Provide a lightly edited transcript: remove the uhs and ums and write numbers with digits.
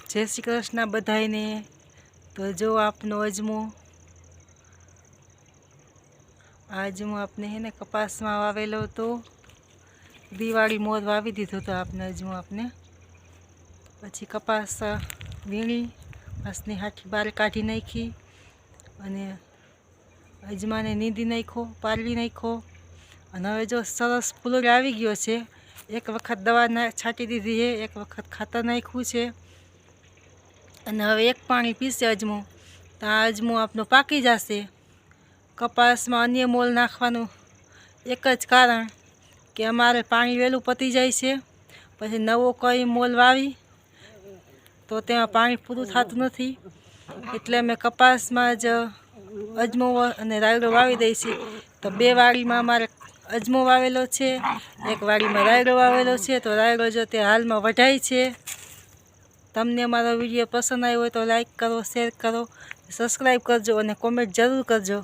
जय श्री कृष्ण बधाई ने। तो जो आपनो अजमो आपने है ने कपास में वावेलो तो दिवाળી मोर वावी दीधो तो आपने अजमो आपने पछी कपास वीणी पासनी हाथी बार काढ़ी नाखी अने अजमाने नींदी नाखो पारवी नाखो अने हवे जो सरस फूल आवी गयो छे। एक वखत दवा छाटी दीधी है, एक वखत खातर नाख्યું છે અને હવે એક પાણી પીશે અજમો તો આ અજમો આપનો પાકી જશે। કપાસમાં અન્ય મોલ નાખવાનું એક જ કારણ કે અમારે પાણી વહેલું પતી જાય છે, પછી નવો કોઈ મોલ વાવી તો તેમાં પાણી પૂરું થતું નથી, એટલે અમે કપાસમાં જ અજમો અને રાયડો વાવી દઈએ છીએ। તો બે વાડીમાં અમારે અજમો વાવેલો છે, એક વાડીમાં રાયડો વાવેલો છે। તો રાયડો જો તે હાલમાં વઢાય છે। તમને અમારો વિડીયો પસંદ આવ્યો હોય તો લાइक करो, शेर करो, सब्सक्राइब करजो और कॉमेंट जरूर करजो।